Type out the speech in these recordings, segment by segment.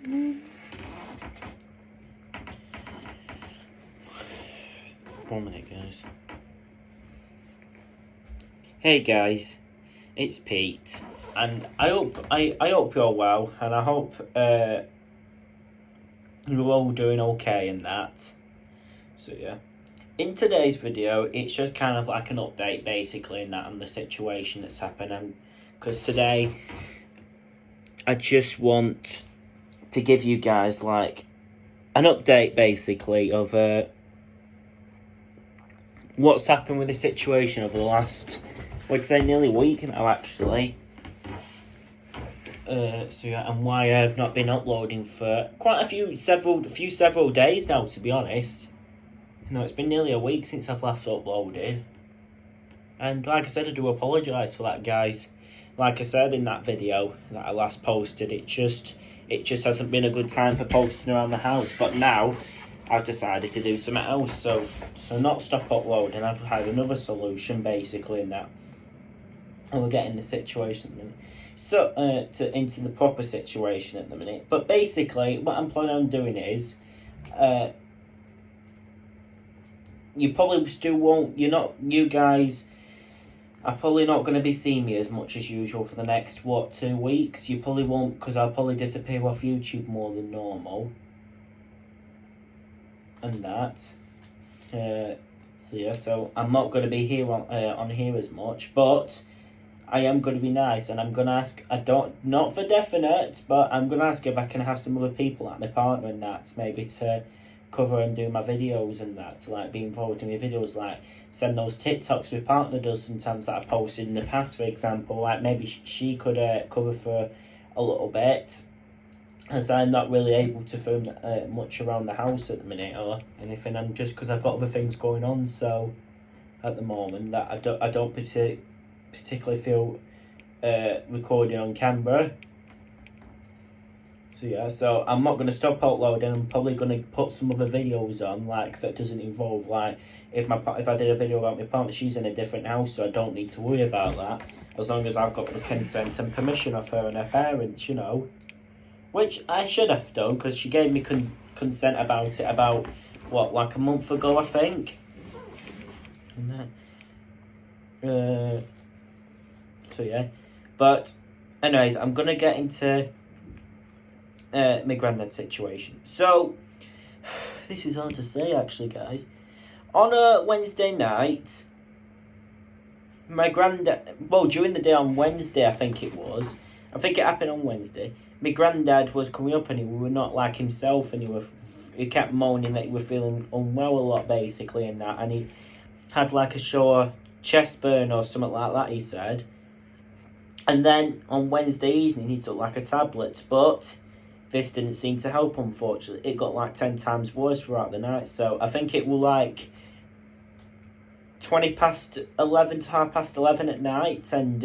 1 minute, guys. Hey guys, it's Pete, and I hope you're well, and I hope you're all doing okay in that. So yeah, in today's video, it's just kind of like an update, basically, in that and the situation that's happening. Because today, I just want to give you guys like an update, basically, of what's happened with the situation over the last, I'd say, nearly a week now, actually. So yeah, and why I've not been uploading for quite a few several days now, to be honest. You know, it's been nearly a week since I've last uploaded. And like I said, I do apologise for that, guys. Like I said in that video that I last posted, it just hasn't been a good time for posting around the house. But now I've decided to do something else, so not stop uploading. I've had another solution, basically, in that. And we're getting the situation at the minute. So, into the proper situation at the minute. But basically, what I'm planning on doing is, you probably still won't, you guys are probably not going to be seeing me as much as usual for the next, 2 weeks? You probably won't, because I'll probably disappear off YouTube more than normal. And that. So yeah, so I'm not going to be here on here as much, but I am going to be nice, and I'm going to ask, not for definite, but I'm going to ask if I can have some other people, like my partner and that, maybe to cover and do my videos and that, to like be involved in my videos, like send those TikToks my partner does sometimes that I posted in the past, for example, like maybe she could cover for a little bit, as I'm not really able to film much around the house at the minute or anything, and just because I've got other things going on, so at the moment that I don't particularly feel recording on camera. So yeah, so I'm not going to stop uploading. I'm probably going to put some other videos on, like, that doesn't involve, like, if I did a video about my partner, she's in a different house, so I don't need to worry about that, as long as I've got the consent and permission of her and her parents, you know. Which I should have done, because she gave me consent about it about, like a month ago, I think. And so yeah. But anyways, I'm going to get into my granddad situation. So, this is hard to say, actually, guys. On a Wednesday night, my granddad, during the day on Wednesday, I think it happened on Wednesday. My granddad was coming up, and he was not like himself, and he kept moaning that he was feeling unwell a lot, basically, and that, and he had like a sore chest burn or something like that, he said. And then on Wednesday evening, he took like a tablet, but this didn't seem to help, unfortunately. It got like 10 times worse throughout the night. So I think it was like 20 past 11 to 11:30 at night. And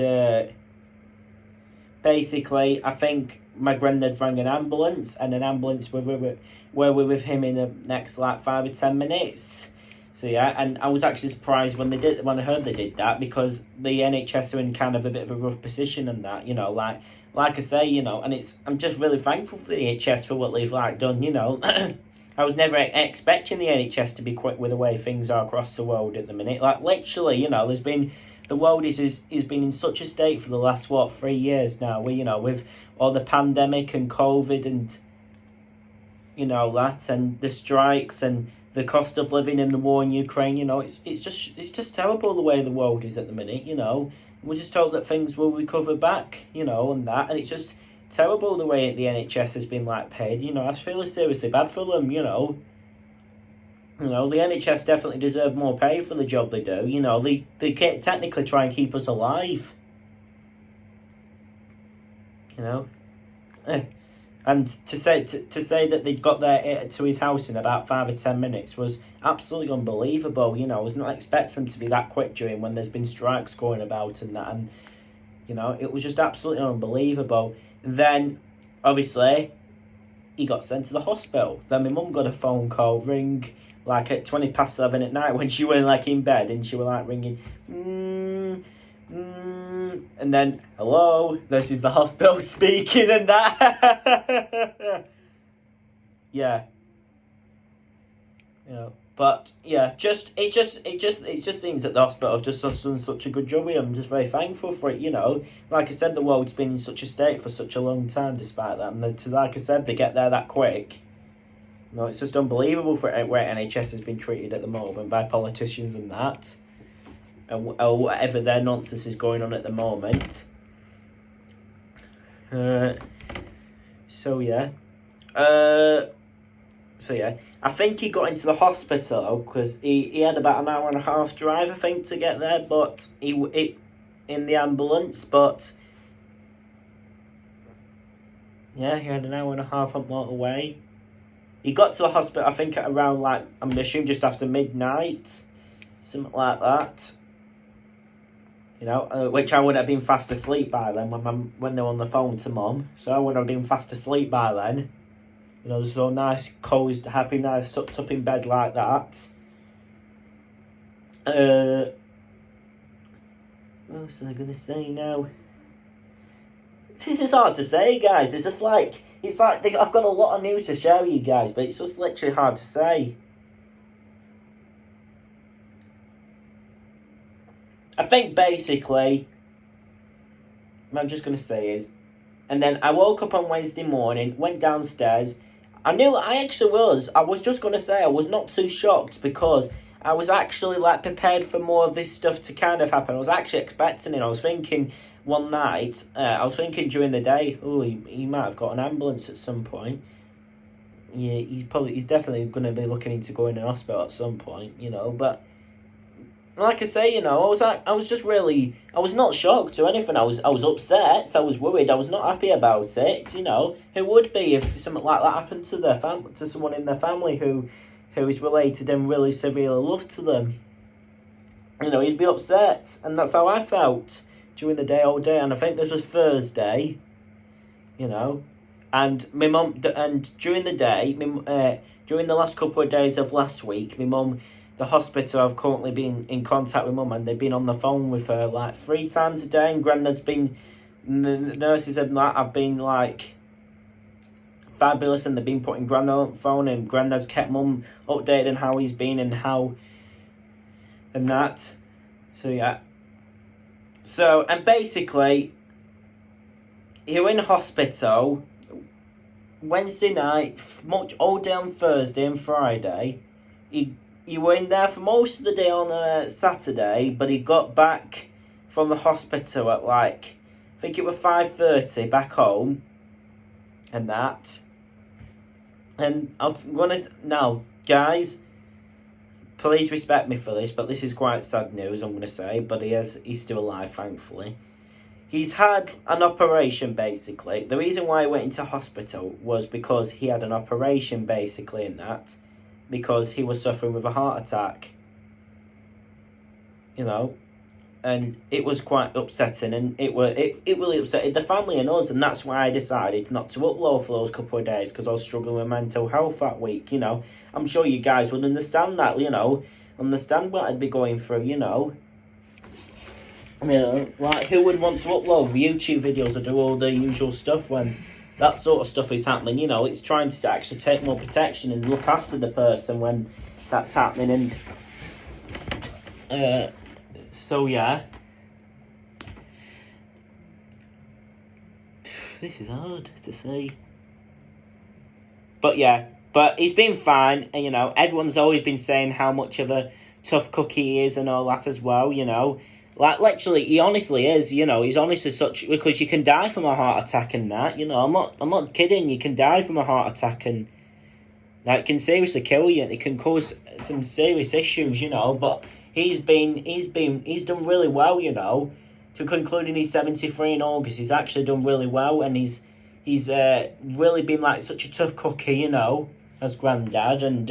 basically, I think my granddad rang an ambulance, and an ambulance were with him in the next like 5 or 10 minutes. So yeah, and I was actually surprised when I heard they did that, because the NHS are in kind of a bit of a rough position and that, you know, like I say, you know, and I'm just really thankful for the NHS for what they've like done, you know. I was never expecting the NHS to be quick with the way things are across the world at the minute. Like, literally, you know, the world is been in such a state for the last 3 years now, where, you know, with all the pandemic and COVID and, you know, that, and the strikes and the cost of living in the war in Ukraine, you know, it's just terrible the way the world is at the minute, you know. We just hope that things will recover back, you know, and that, and it's just terrible the way the NHS has been like paid, you know. I feel seriously bad for them, you know. You know, the NHS definitely deserve more pay for the job they do, you know. They can't technically try and keep us alive, you know. And to say that they got there to his house in about 5 or 10 minutes was absolutely unbelievable. You know, I was not expecting them to be that quick during when there's been strikes going about and that, and you know, it was just absolutely unbelievable. Then, obviously, he got sent to the hospital. Then my mum got a phone call ring like at 20 past 11 at night when she went like in bed, and she was like ringing, and then, hello, this is the hospital speaking and that. yeah, you know. But yeah, it just seems that the hospital have just done such a good job with him. I'm just very thankful for it. You know, like I said, the world's been in such a state for such a long time, despite that. And like I said, they get there that quick. You know, it's just unbelievable for where NHS has been treated at the moment by politicians and that, or whatever their nonsense is going on at the moment. So yeah. So yeah, I think he got into the hospital because he had about an hour and a half drive, I think, to get there. But he in the ambulance. But yeah, he had an hour and a half on motorway. He got to the hospital, I think, at around like I'm assuming just after midnight, something like that. You know, which I would have been fast asleep by then when they were on the phone to Mum. So I would have been fast asleep by then. You know, so nice, cozy, happy, nice, tucked up in bed like that. What else am I gonna say now? This is hard to say, guys. It's just like I've got a lot of news to share with you guys, but it's just literally hard to say. I think basically, what I'm just gonna say is, and then I woke up on Wednesday morning, went downstairs. I was just going to say I was not too shocked because I was actually like prepared for more of this stuff to kind of happen. I was actually expecting it. I was thinking one night, during the day, he might have got an ambulance at some point. Yeah, he's definitely going to be looking into going to hospital at some point, you know, but like I say, you know, I was not shocked or anything. I was upset. I was worried. I was not happy about it. You know, who would be if something like that happened to to someone in their family who is related and really severely loved to them? You know, you'd be upset, and that's how I felt during the day all day. And I think this was Thursday. You know, and my mum and during the day, during the last couple of days of last week, my mum. The hospital, I've currently been in contact with Mum and they've been on the phone with her like 3 times a day, and Grandad's been, the nurses have been like fabulous, and they've been putting Grandad on the phone, and Grandad's kept Mum updated on how he's been and that. So yeah. So, and basically, he was in hospital Wednesday night, all day on Thursday and Friday. He were in there for most of the day on Saturday, but he got back from the hospital at like, I think it was 5:30 back home, and that. And I'm gonna now, guys. Please respect me for this, but this is quite sad news. I'm gonna say, but he's still alive, thankfully. He's had an operation, basically. The reason why he went into hospital was because he had an operation, basically, in that. Because he was suffering with a heart attack. You know, and it was quite upsetting, and it really upset the family and us, and that's why I decided not to upload for those couple of days, because I was struggling with mental health that week. You know, I'm sure you guys would understand that. You know, understand what I'd be going through. You know, like who would want to upload YouTube videos or do all the usual stuff when that sort of stuff is happening? You know, it's trying to actually take more protection and look after the person when that's happening. And so yeah, this is hard to say, but yeah, but he's been fine, and you know, everyone's always been saying how much of a tough cookie he is and all that as well. You know, like literally, he honestly is. You know, he's honestly such, because you can die from a heart attack and that. You know, I'm not kidding. You can die from a heart attack, and that can seriously kill you. It can cause some serious issues. You know, but he's done really well. You know, to concluding he's 73 in August, he's actually done really well, and he's really been like such a tough cookie. You know, as Grandad, and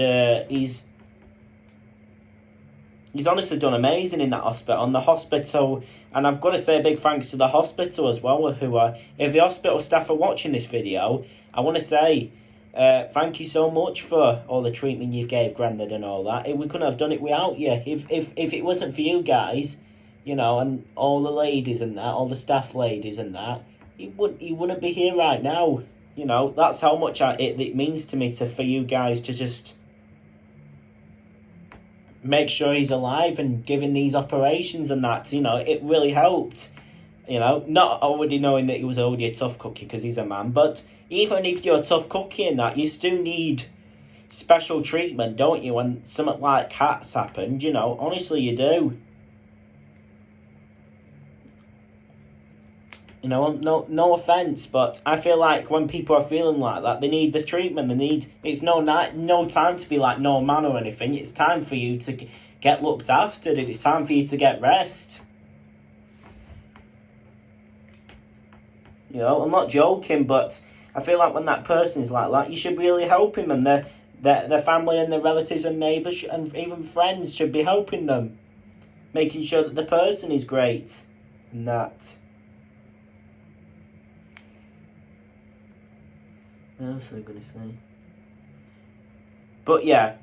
He's honestly done amazing in that hospital. On the hospital, and I've got to say a big thanks to the hospital as well, if the hospital staff are watching this video, I want to say thank you so much for all the treatment you've gave Grandad and all that. We couldn't have done it without you. If it wasn't for you guys, you know, and all the ladies and that, all the staff ladies and that, he wouldn't be here right now. You know, that's how much it means to me for you guys to just make sure he's alive and giving these operations and that. You know, it really helped. You know, not already knowing that he was already a tough cookie because he's a man, but even if you're a tough cookie and that, you still need special treatment, don't you, when something like cats happened, you know, honestly you do. You know, no offence, but I feel like when people are feeling like that, they need the treatment. It's no time to be like no man or anything. It's time for you to get looked after. It's time for you to get rest. You know, I'm not joking, but I feel like when that person is like that, you should really helping them. Their family and their relatives and neighbours and even friends should be helping them, making sure that the person is great and that. What else was I going to say? But yeah,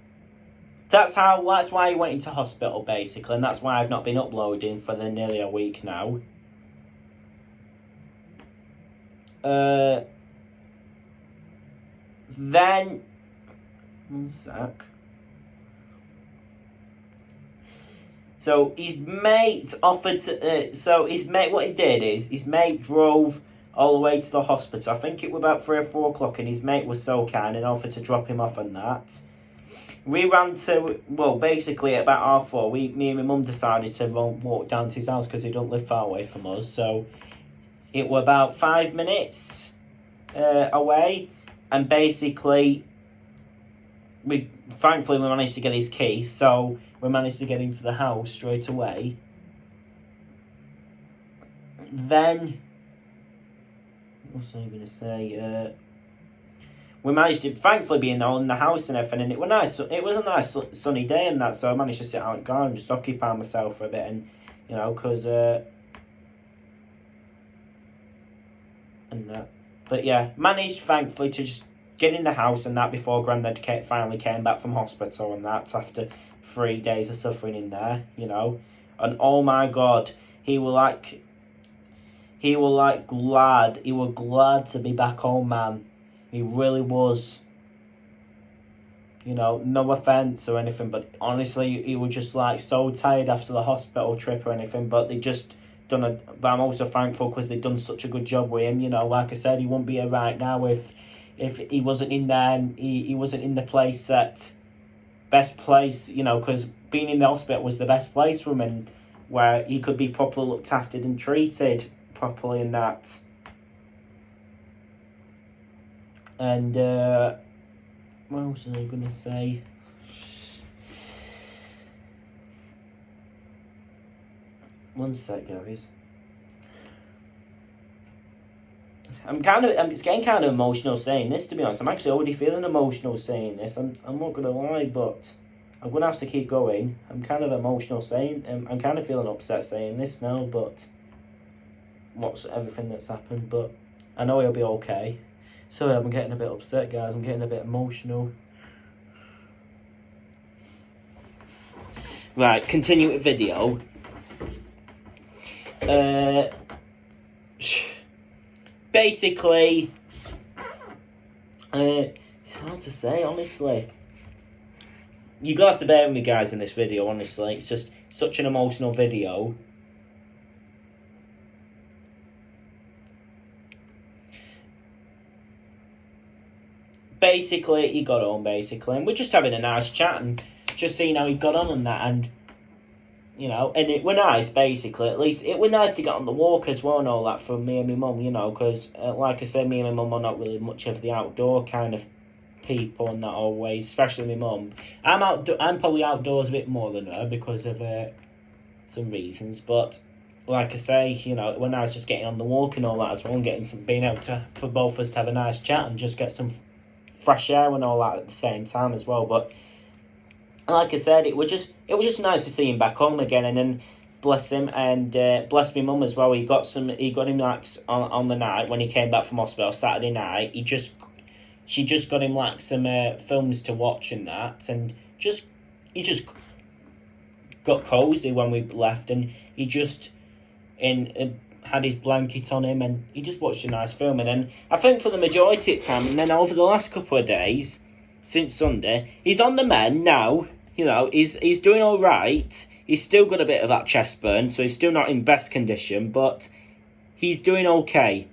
that's why he went into hospital basically, and that's why I've not been uploading for nearly a week now. Then, one sec. So his mate offered to. What he did is his mate drove all the way to the hospital. I think it was about 3 or 4 o'clock, and his mate was so kind and offered to drop him off and that. We ran to, basically at about 4:30, me and my mum decided to walk down to his house because he don't live far away from us. So it was about 5 minutes away, and basically thankfully we managed to get his key, so we managed to get into the house straight away. Then, what was I going to say? We managed to thankfully be in the house and everything, and it was nice. It was a nice sunny day and that, so I managed to sit out in the garden and just occupy myself for a bit, and you know, because and that. But yeah, managed thankfully to just get in the house and that before Grandad finally came back from hospital and that after 3 days of suffering in there, you know. And oh my God, he was glad to be back home, man. He really was. You know, no offence or anything, but honestly, he was just like so tired after the hospital trip or anything, but they just but I'm also thankful because they've done such a good job with him, you know. Like I said, he wouldn't be here right now if he wasn't in there and he wasn't in the best place, you know, because being in the hospital was the best place for him, and where he could be properly looked after and treated properly and that. And what else was I going to say? One sec, guys. It's getting kind of emotional saying this, to be honest. I'm actually already feeling emotional saying this. I'm not gonna lie, but I'm gonna have to keep going. I'm kind of emotional saying. I'm kind of feeling upset saying this now, but what's everything that's happened. But I know he'll be okay. Sorry, I'm getting a bit upset, guys. I'm getting a bit emotional. Right, continue with video. Basically, it's hard to say, honestly. You're going to have to bear with me, guys, in this video, honestly. It's just such an emotional video. Basically, he got home, basically, and we're just having a nice chat and just seeing how he got on and that, and you know, and it were nice, basically. At least it were nice to get on the walk as well and all that from me and my mum, you know, because like I said, me and my mum are not really much of the outdoor kind of people and that always, especially my mum. I'm probably outdoors a bit more than her because of some reasons, but like I say, you know, when I was just getting on the walk and all that as well, and being able to, for both of us to have a nice chat and just get some fresh air and all that at the same time as well. But like I said, it was just nice to see him back home again, and then bless him and bless me mum as well. He got him like on the night when he came back from hospital Saturday night. She just got him like some films to watch and that, and he just got cozy when we left, and he just had his blanket on him, and he just watched a nice film. And then I think for the majority of the time, and then over the last couple of days, since Sunday, he's on the mend now. You know, he's doing all right. He's still got a bit of that chest burn, so he's still not in best condition, but he's doing okay.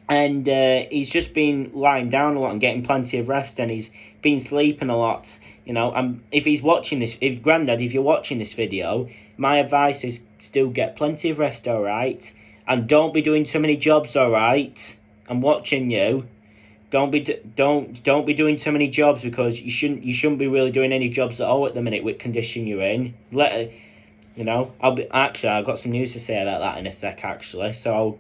And he's just been lying down a lot and getting plenty of rest, and he's been sleeping a lot. You know, if he's watching this, Grandad, if you're watching this video, my advice is still get plenty of rest, all right? And don't be doing too many jobs, all right? I'm watching you. Don't be doing too many jobs, because you shouldn't be really doing any jobs at all at the minute with condition you're in. You know, I've got some news to say about that in a sec, actually. So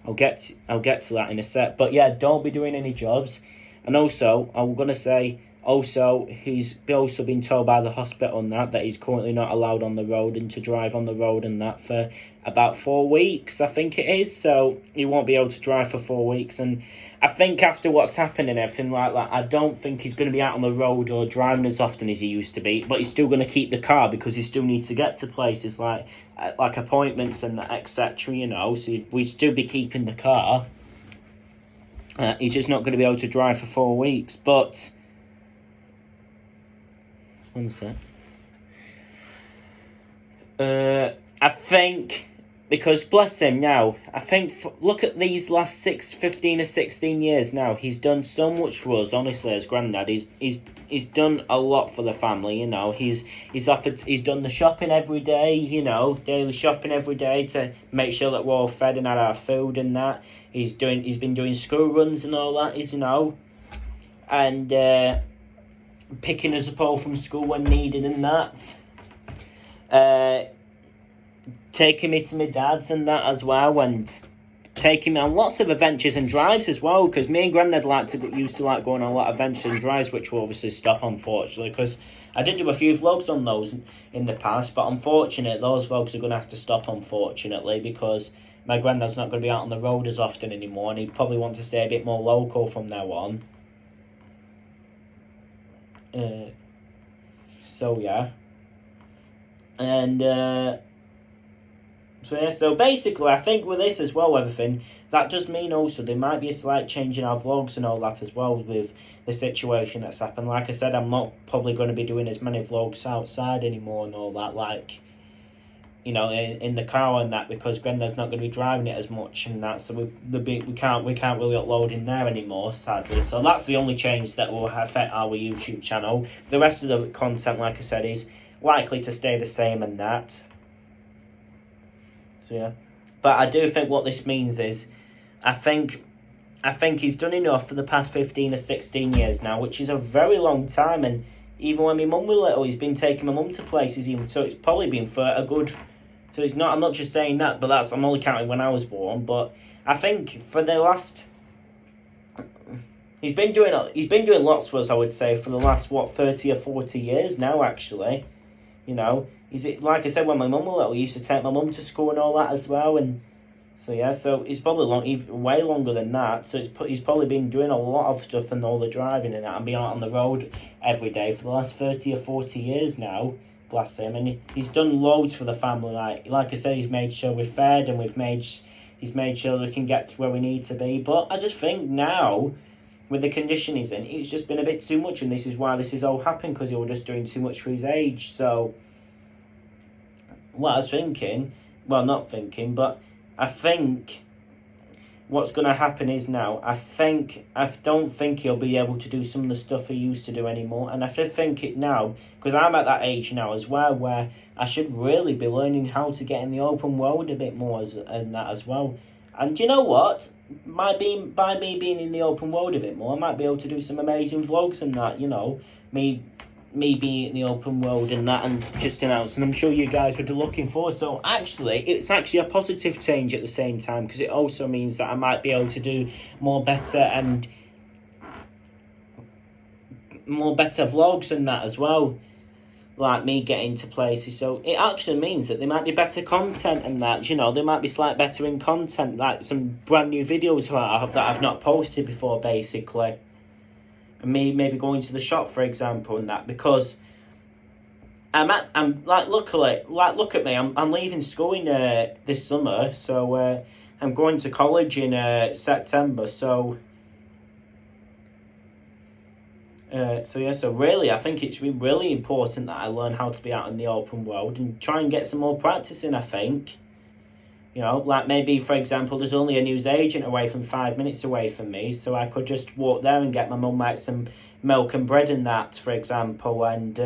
I'll get to that in a sec. But yeah, don't be doing any jobs. And also, I'm gonna say, he's also been told by the hospital and that he's currently not allowed on the road and to drive on the road and that for about 4 weeks, I think it is. So he won't be able to drive for 4 weeks. And I think after what's happened and everything like that, I don't think he's going to be out on the road or driving as often as he used to be. But he's still going to keep the car, because he still needs to get to places like appointments and etc. You know, so we'd still be keeping the car. He's just not going to be able to drive for 4 weeks. But one sec. I think, because bless him now, I think, look at these last 15 or 16 years now, he's done so much for us, honestly, as Grandad. He's done a lot for the family, you know. He's done the shopping every day, you know, daily shopping every day to make sure that we're all fed and had our food and that. He's been doing school runs and all that, you know, and picking us up all from school when needed and that. Taking me to my dad's and that as well, and taking me on lots of adventures and drives as well, because me and Grandad used to like going on a lot of adventures and drives, which will obviously stop, unfortunately, because I did do a few vlogs on those in the past, but unfortunately those vlogs are going to have to stop, unfortunately, because my Grandad's not going to be out on the road as often anymore, and he'd probably want to stay a bit more local from now on. So yeah, and so basically, I think with this as well, everything, that does mean also there might be a slight change in our vlogs and all that as well with the situation that's happened. Like I said, I'm not probably going to be doing as many vlogs outside anymore and all that, like, you know, in the car and that, because Grandad's not going to be driving it as much and that, so we can't really upload in there anymore, sadly. So that's the only change that will affect our YouTube channel. The rest of the content, like I said, is likely to stay the same and that. So yeah, but I do think what this means is, I think he's done enough for the past 15 or 16 years now, which is a very long time. And even when my mum was little, he's been taking my mum to places, even so it's probably been for a good. So it's not. I'm not just saying that, but I'm only counting when I was born. But I think for the last, he's been doing lots for us, I would say, for the last 30 or 40 years now, actually, you know. Like I said, when my mum was little, we used to take my mum to school and all that as well, and so yeah, so it's probably way longer than that. So he's probably been doing a lot of stuff and all the driving and that, and being out on the road every day for the last 30 or 40 years now. Bless him, and he's done loads for the family. Like I said, he's made sure we're fed, and he's made sure we can get to where we need to be. But I just think now, with the condition he's in, it's just been a bit too much, and this is why this is all happened, because he was just doing too much for his age. So what I was thinking, well, not thinking, but I think what's going to happen is now, I don't think he'll be able to do some of the stuff he used to do anymore. And I think it now, because I'm at that age now as well, where I should really be learning how to get in the open world a bit more and that as well. And you know what? By me being in the open world a bit more, I might be able to do some amazing vlogs and that, you know, me being in the open world and that, and just announcing, I'm sure you guys would be looking forward. So actually, it's actually a positive change at the same time, because it also means that I might be able to do better vlogs and that as well, like me getting to places. So it actually means that there might be better content and that, you know, there might be slightly better in content, like some brand new videos that I've not posted before, basically. And me maybe going to the shop, for example, and that, because I'm like, luckily, like, look at me. I'm leaving school in this summer, so I'm going to college in September. So so really, I think it's really important that I learn how to be out in the open world and try and get some more practice in. I think, like maybe, for example, there's only a newsagent away from 5 minutes away from me, so I could just walk there and get my mum like some milk and bread and that, for example, and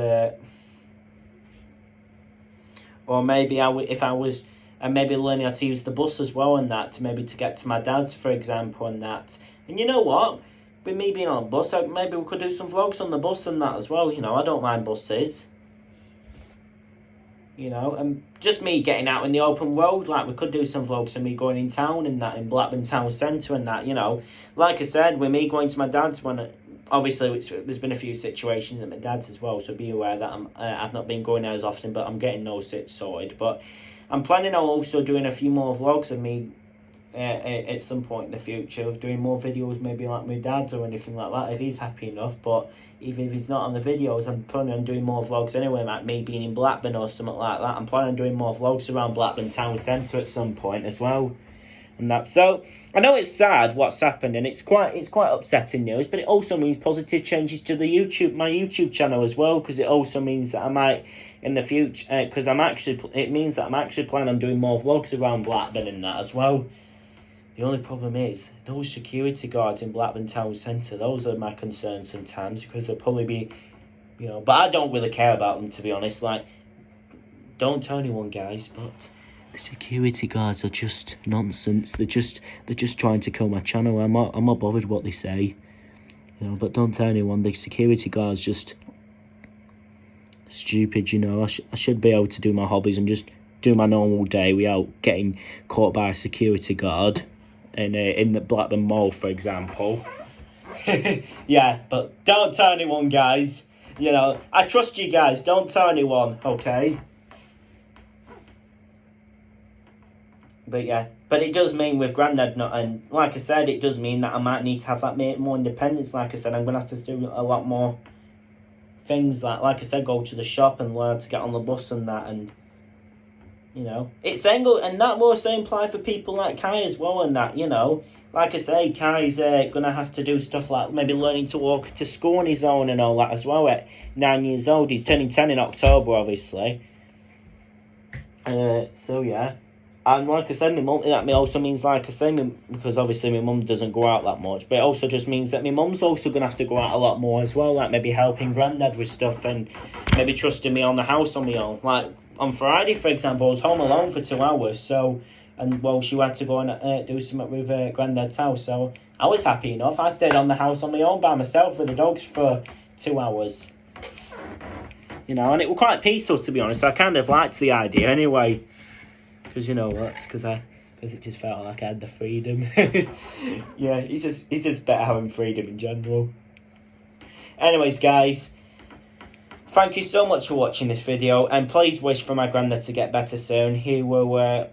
or maybe if I was, and maybe learning how to use the bus as well and that, to get to my dad's, for example, and that. And you know what? With me being on a bus, maybe we could do some vlogs on the bus and that as well. I don't mind buses. And just me getting out in the open road, like we could do some vlogs of me going in town and that, in Blackburn town centre and that, Like I said, with me going to my dad's, obviously there's been a few situations at my dad's as well, so be aware that I've not been going there as often, but I'm getting those sorted. But I'm planning on also doing a few more vlogs of me at some point in the future, of doing more videos, maybe like my dad's or anything like that, if he's happy enough. But even if he's not on the videos, I'm planning on doing more vlogs anyway, like me being in Blackburn or something like that. I'm planning on doing more vlogs around Blackburn town centre at some point as well. And that, so I know it's sad what's happened, and it's quite upsetting news, but it also means positive changes to my YouTube channel as well, because it also means that I might in the future, because it means that I'm actually planning on doing more vlogs around Blackburn and that as well. The only problem is those security guards in Blackburn town centre. Those are my concerns sometimes, because they'll probably be, but I don't really care about them, to be honest. Like, don't tell anyone, guys, but the security guards are just nonsense. They're just trying to kill my channel. I'm not bothered what they say, but don't tell anyone. The security guards just stupid. I should be able to do my hobbies and just do my normal day without getting caught by a security guard in the Blackburn Mall, for example. Yeah, but don't tell anyone, guys. I trust you guys. Don't tell anyone, okay? But yeah, but it does mean with Grandad not, and like I said, it does mean that I might need to have that more independence. Like I said, I'm gonna have to do a lot more things. Like I said, go to the shop and learn to get on the bus and that, and it's saying, and that will also apply for people like Kai as well, and that, like I say, Kai's gonna have to do stuff like maybe learning to walk to school on his own and all that as well at 9 years old. He's turning 10 in October, obviously. So yeah. And like I said, that also means, like I say, because obviously my mum doesn't go out that much, but it also just means that my mum's also going to have to go out a lot more as well, like maybe helping Grandad with stuff and maybe trusting me on the house on my own. Like on Friday, for example, I was home alone for 2 hours, she had to go and do something with Grandad's house, so I was happy enough. I stayed on the house on my own by myself with the dogs for 2 hours. And it was quite peaceful, to be honest. I kind of liked the idea anyway. Because because it just felt like I had the freedom. Yeah, it's just better having freedom in general. Anyways, guys, thank you so much for watching this video, and please wish for my Grandad to get better soon. He will,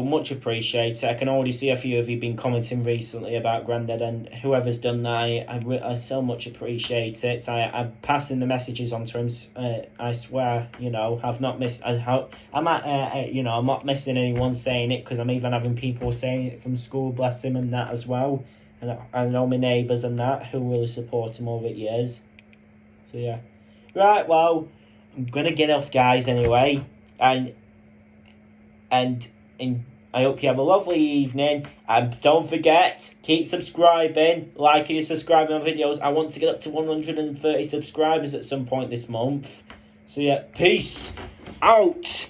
much appreciate it. I can already see a few of you been commenting recently about Grandad, and whoever's done that, I so much appreciate it. I'm passing the messages on to him. I swear, I've not missed. I'm not missing anyone saying it, because I'm even having people saying it from school, bless him, and that as well. And I know my neighbours and that who really support him over the years. So yeah, right. Well, I'm gonna get off, guys. Anyway, and I hope you have a lovely evening. And don't forget, keep subscribing, liking and subscribing on videos. I want to get up to 130 subscribers at some point this month. So yeah, peace out.